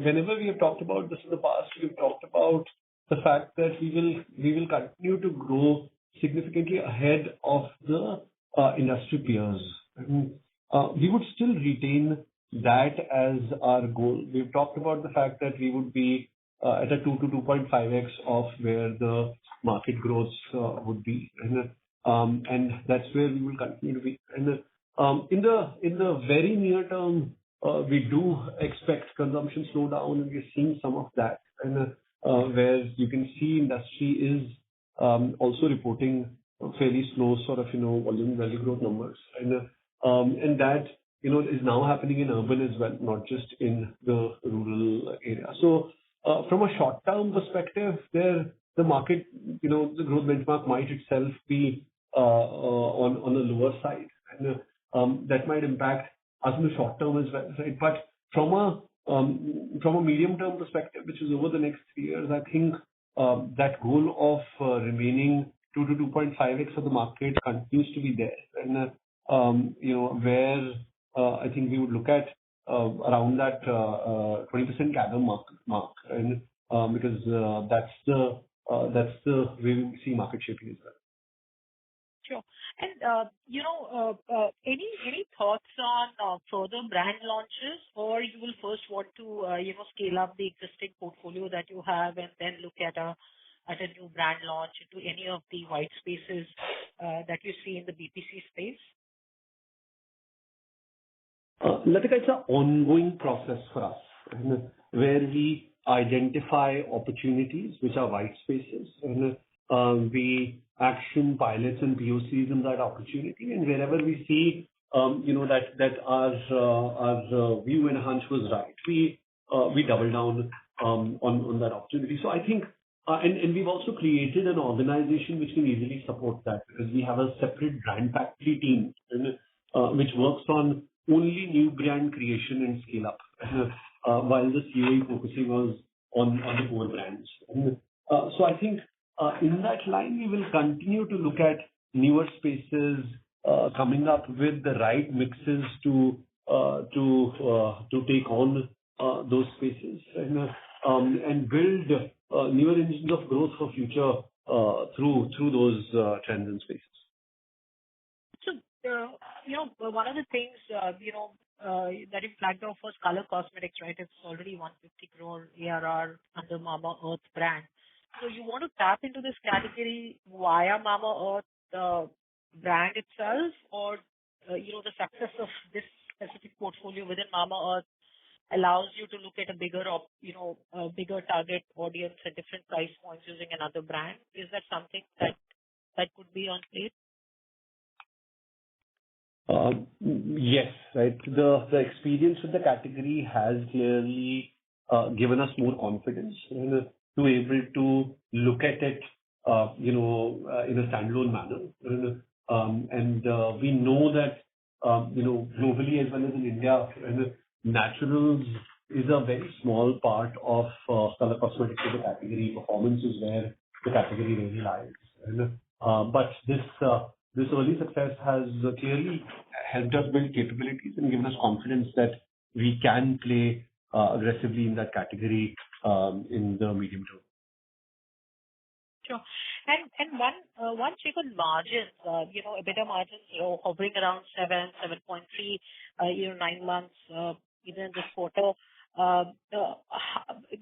whenever we have talked about this in the past, we've talked about the fact that we will continue to grow significantly ahead of the industry peers. We would still retain that as our goal. We've talked about the fact that we would be at a 2 to 2.5x of where the market growth would be, and that's where we will continue to be. And in the very near term, we do expect consumption slowdown, and we're seeing some of that. And where you can see industry is also reporting fairly slow sort of volume value growth numbers, and that is now happening in urban as well, not just in the rural area. So from a short term perspective, the market, the growth benchmark might itself be on the lower side, and that might impact us in the short term as well, right? But from a medium term perspective, which is over the next 3 years, I think that goal of remaining 2 to 2.5x of the market continues to be there, and where I think we would look at around that 20% CAGR mark, and because that's the way we see market shaping as well. Sure. And, any thoughts on further brand launches, or you will first want to, scale up the existing portfolio that you have and then look at a new brand launch into any of the white spaces that you see in the BPC space? Latika, it's an ongoing process for us, where we identify opportunities which are white spaces, and we action pilots and POCs in that opportunity, and wherever we see that our view and hunch was right, we double down on that opportunity. So I think and we've also created an organization which can easily support that, because we have a separate brand factory team, which works on only new brand creation and scale up, while the COE focusing on the core brands. So I think in that line, we will continue to look at newer spaces, coming up with the right mixes to take on those spaces, and build newer engines of growth for future through those trends and spaces. So, one of the things, that you flagged off was color cosmetics, right? It's already 150 crore ARR under Mamaearth brand. So you want to tap into this category via Mamaearth brand itself, or the success of this specific portfolio within Mamaearth allows you to look at a bigger target audience at different price points using another brand? Is that something that could be on plate? Yes, right. The experience with the category has clearly given us more confidence to be able to look at it, in a standalone manner. And we know that, globally as well as in India, naturals is a very small part of color cosmetics as a category. Performance is where the category really lies. But this early success has clearly helped us build capabilities and given us confidence that we can play aggressively in that category in the medium term. Sure. And one check on margins, EBITDA margins, hovering around 7.3, 9 months, even this quarter.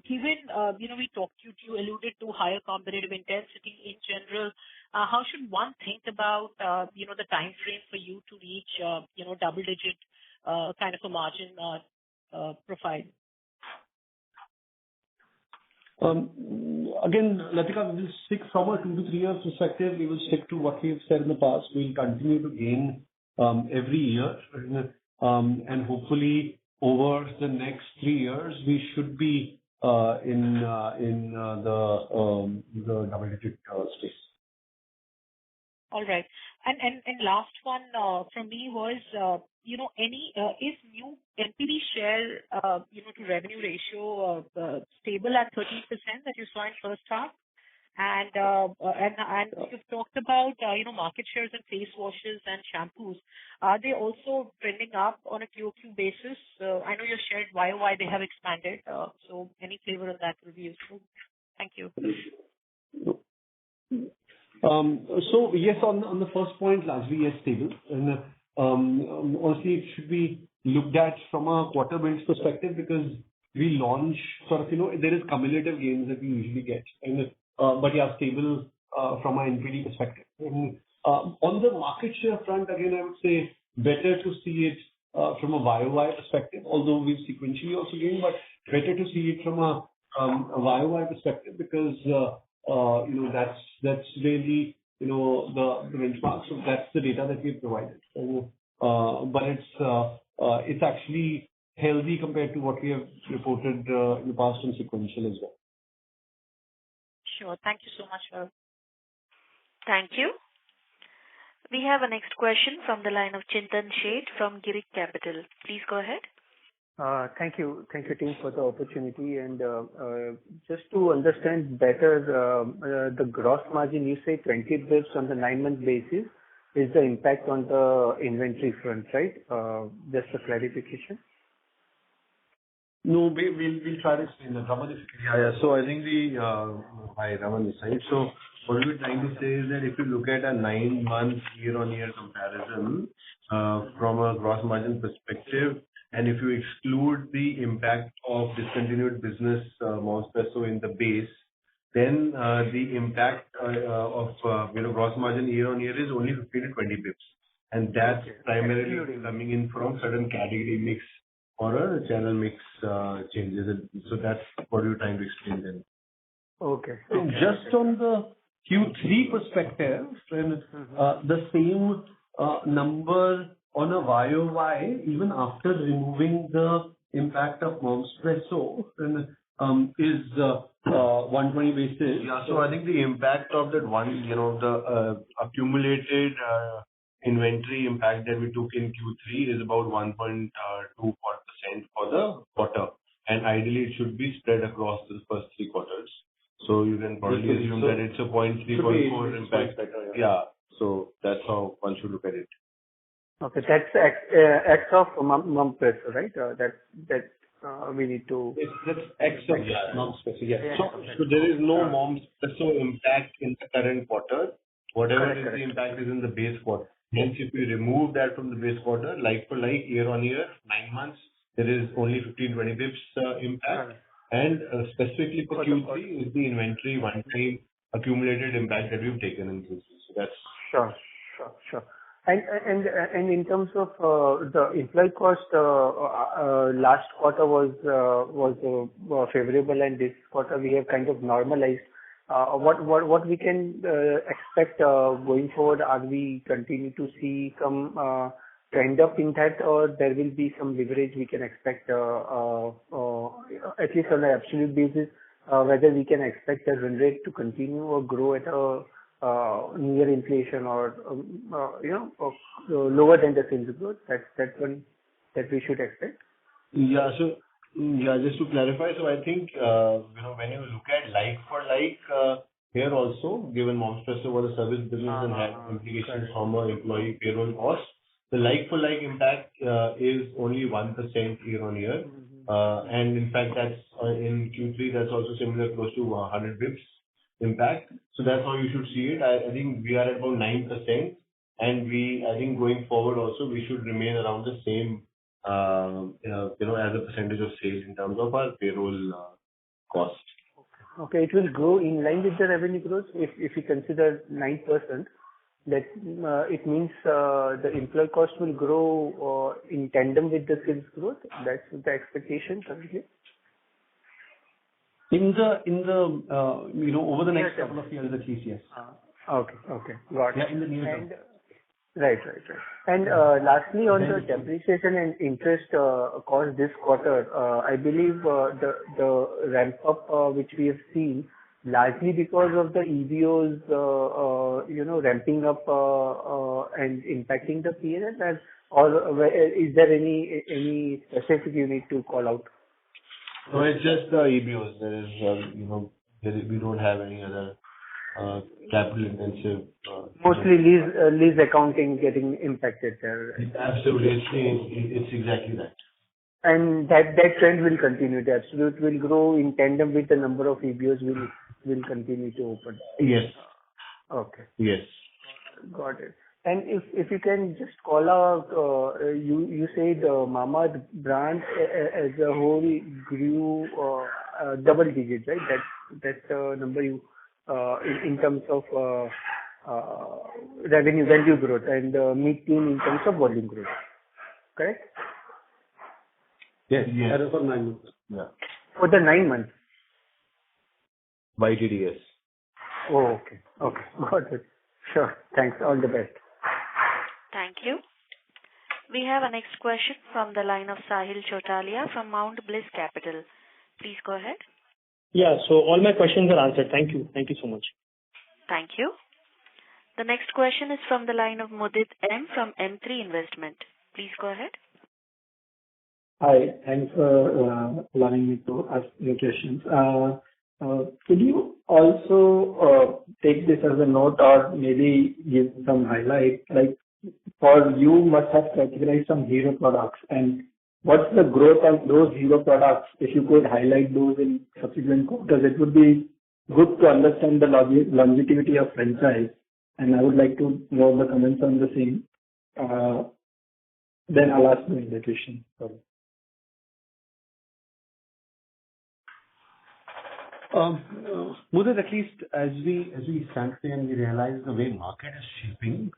Given, you alluded to higher competitive intensity in general, how should one think about, the time frame for you to reach, double digit, kind of a margin, profile? Again, Latika, we will stick from a 2 to 3 years perspective. We will stick to what we have said in the past. We'll continue to gain every year. And hopefully over the next 3 years, we should be in the double-digit space. All right. And last one from me was, is new NPD share, to revenue ratio stable at 13% that you saw in first half? And you've talked about, market shares in face washes and shampoos. Are they also trending up on a QOQ basis? I know you shared YOY, they have expanded. So any flavor on that will be useful. Thank you. So yes, on the first point, largely yes, stable. And honestly, it should be looked at from a quarter builds perspective because we launch sort of, there is cumulative gains that we usually get. And but yeah, stable from an NPD perspective. And on the market share front, again, I would say better to see it from a YOY perspective, although we've sequentially also gained, but better to see it from a YOY perspective because that's really the benchmark. So that's the data that we've provided. But it's actually healthy compared to what we have reported in the past and sequential as well. Sure. Thank you so much, sir. Thank you. We have a next question from the line of Chintan Sheth from Girik Capital. Please go ahead. Thank you. Thank you, team, for the opportunity. And just to understand better, the gross margin, you say 20 basis on the 9-month basis is the impact on the inventory front, right? Just a clarification. No, we'll try to explain that. Raman, if you can. Yeah. So I think hi, Raman this side. So what we're trying to say is that if you look at a 9-month year-on-year comparison from a gross margin perspective, and if you exclude the impact of discontinued business, Momspresso in the base, then the impact of gross margin year-on-year is only 15 to 20 bips, and that's primarily coming in from certain category mix or a channel mix changes. So that's what we're trying to explain then. Okay. So just on the Q3 perspective, the same number on a YOY, even after removing the impact of Momspresso, is 120 basis. Yeah. So I think the impact of that the accumulated inventory impact that we took in Q3 is about 1.24% for the quarter. And ideally, it should be spread across the first 3 quarters. So you can probably assume that it's a 0.3, 0.4 impact. Yeah. So that's how one should look at it. Okay. That's X of Momspresso, right? That we need to. That's X of Momspresso, yes. So there is no Momspresso impact in the current quarter. Whatever is the impact is in the base quarter. Hence, if we remove that from the base quarter, like for like, year-on-year, 9 months, there is only 15-20 bips impact. And specifically for Q3 is the inventory one-time accumulated impact that we've taken in Q3. So that's... Sure. And in terms of the employee cost, last quarter was favorable, and this quarter we have kind of normalized. What we can expect going forward? Are we continue to see some trend up in that, or there will be some leverage we can expect, at least on an absolute basis, whether we can expect the run rate to continue or grow at a near inflation or lower than the sales growth? That's one that we should expect. Yeah. So just to clarify, so I think when you look at like for like, here also, given Momspresso was a service business and had implications from our employee payroll costs, the like-for-like impact is only 1% year-on-year. And in fact, that's in Q3, that's also similar, close to 100 basis points impact. So that's how you should see it. I think we are at about 9%, and I think going forward also, we should remain around the same, as a percentage of sales in terms of our payroll cost. Okay, it will grow in line with the revenue growth. If you consider 9%, that it means the employee cost will grow in tandem with the sales growth. That's the expectation currently. Over the next couple of years at least, yes. Okay, got it. Yeah, in the near term. Right. And lastly, on the depreciation and interest cost this quarter, I believe the ramp up which we have seen largely because of the EBOs, ramping up and impacting the P&L, or is there any specific you need to call out? No, it's just the EBOs. There is, we don't have any other capital intensive. Mostly lease accounting getting impacted there. Absolutely. It's exactly that. And that trend will continue. The absolute will grow in tandem with the number of EBOs will continue to open. Yes. Okay. Yes. Got it. And if you can just call out, you said Mama's brand as a whole grew double digits, right? That's the number you in terms of revenue value growth, and mid-teen in terms of volume growth. Correct? Yes. That is for 9 months. Yeah. For the 9 months. YTD, yes. Oh, okay. Got it. Sure. Thanks. All the best. Thank you. We have a next question from the line of Sahil Chotalia from Mount Bliss Capital. Please go ahead. Yeah, so all my questions are answered. Thank you. Thank you so much. Thank you. The next question is from the line of Mudit M from M3 Investment. Please go ahead. Hi, thanks for allowing me to ask your questions. Could you also take this as a note or maybe give some highlight, like for you must have categorized some hero products, and what's the growth of those hero products? If you could highlight those in subsequent quarters, it would be good to understand the longevity of franchise, and I would like to know the comments on the same. Then I'll ask my other question. Sorry. Mudit, at least as we stand today and we realize the way market is shaping,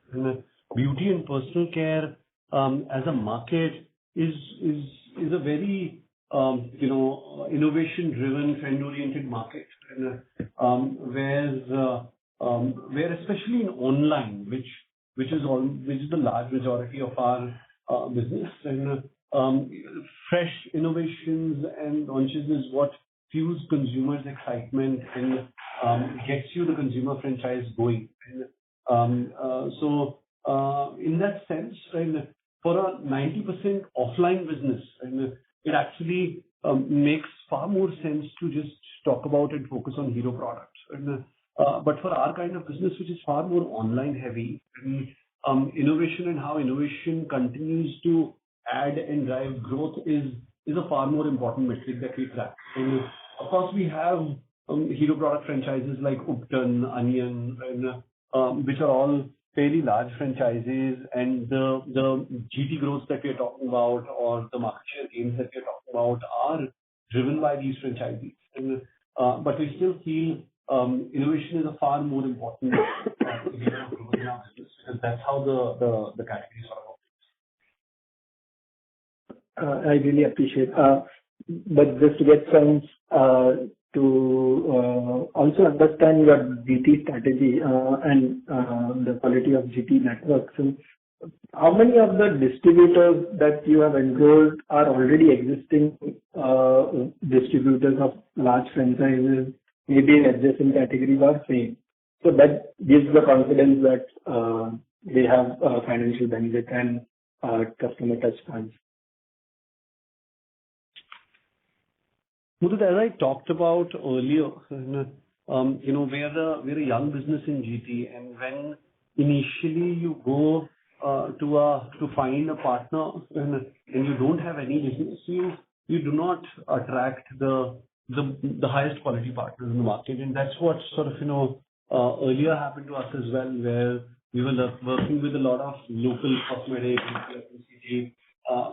beauty and personal care as a market is a very innovation driven, trend oriented market, where especially in online, which is the large majority of our business, and fresh innovations and launches is what fuels consumers' excitement and gets you the consumer franchise going. So in that sense, and for a 90% offline business, and it actually makes far more sense to just talk about and focus on hero products. But for our kind of business, which is far more online heavy, innovation and how innovation continues to add and drive growth is a far more important metric that we track. And of course, we have hero product franchises like Upton, Onion, and which are all fairly large franchises, and the GT growth that we are talking about or the market share gains that we are talking about are driven by these franchises. And but we still feel innovation is a far more important area of growth in our business, because that's how the category sort of operates. I really appreciate. But just to get some to also understand your GT strategy and the quality of GT network. So, how many of the distributors that you have enrolled are already existing distributors of large franchises, maybe in adjacent categories or same? So that gives the confidence that they have financial benefit and customer touch points. Mudit, as I talked about earlier, we're a young business in GT, and when initially you go to find a partner and you don't have any business, you do not attract the highest quality partners in the market. And that's what sort of, earlier happened to us as well, where we were working with a lot of local cosmetic, FMCG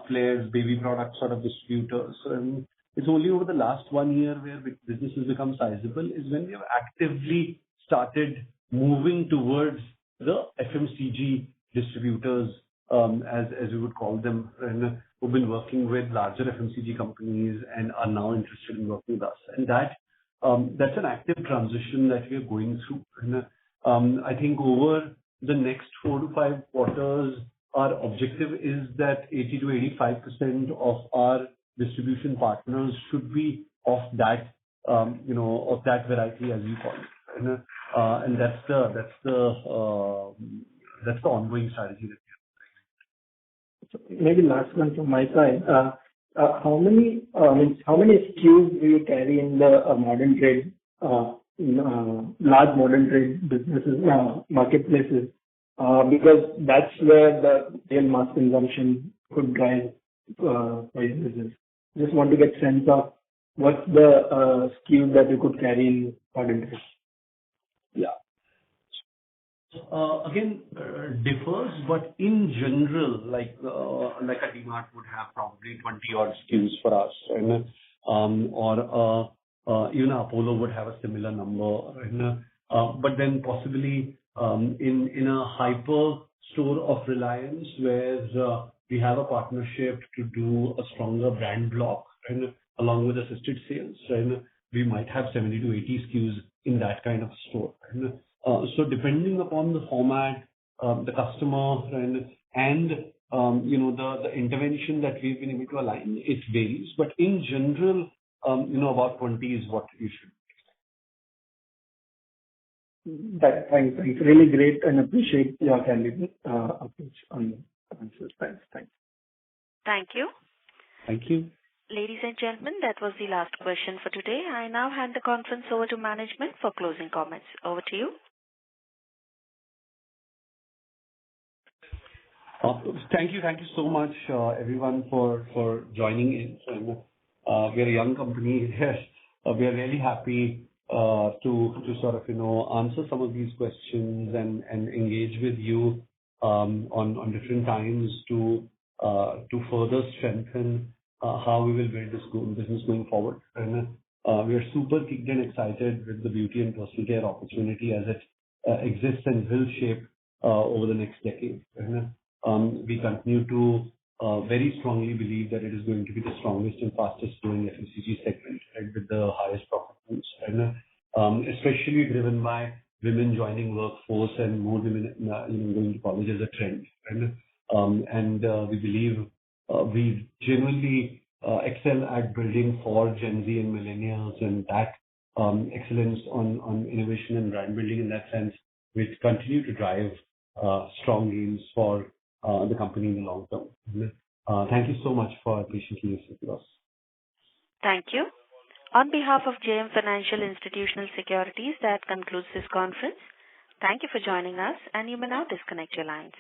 players, baby product sort of distributors. And it's only over the last 1 year where business has become sizable is when we have actively started moving towards the FMCG distributors, as we would call them, and who've been working with larger FMCG companies and are now interested in working with us. And that's an active transition that we are going through. And I think over the next 4 to 5 quarters, our objective is that 80 to 85% of our distribution partners should be of that, of that variety, as you call it. And that's the ongoing strategy that we have. Maybe last one from my side. How many SKUs do you carry in the modern trade, large modern trade businesses, marketplaces? Because that's where the real mass consumption could drive for your business. Just want to get sense of what's the SKU that you could carry in modern trade. Yeah. Again, differs, but in general, like a DMart would have probably 20 odd SKUs for us, and even Apollo would have a similar number, and but then possibly in a hyper store of Reliance, where we have a partnership to do a stronger brand block, and along with assisted sales, and we might have 70 to 80 SKUs in that kind of store. And so depending upon the format, the customer, and the intervention that we've been able to align, it varies. But in general, about 20 is what you should. Thanks. Really great, and appreciate your candid approach on the answers. Thanks. Thank you. Thank you. Ladies and gentlemen, that was the last question for today. I now hand the conference over to management for closing comments. Over to you. Thank you so much, everyone, for joining in. And, we're a young company. Yes, we are really happy to sort of answer some of these questions and engage with you on different times to further strengthen how we will build this business going forward. And we are super kicked and excited with the beauty and personal care opportunity as it exists and will shape over the next decade. And we continue to very strongly believe that it is going to be the strongest and fastest growing FMCG segment, right, with the highest profit pools, and especially driven by women joining workforce and more women going to college as a trend. And we believe we genuinely excel at building for Gen Z and millennials, and that excellence on innovation and brand building in that sense, which continue to drive strong gains for the company in the long term. Thank you so much for patiently listening to us. Thank you. On behalf of JM Financial Institutional Securities, that concludes this conference. Thank you for joining us, and you may now disconnect your lines.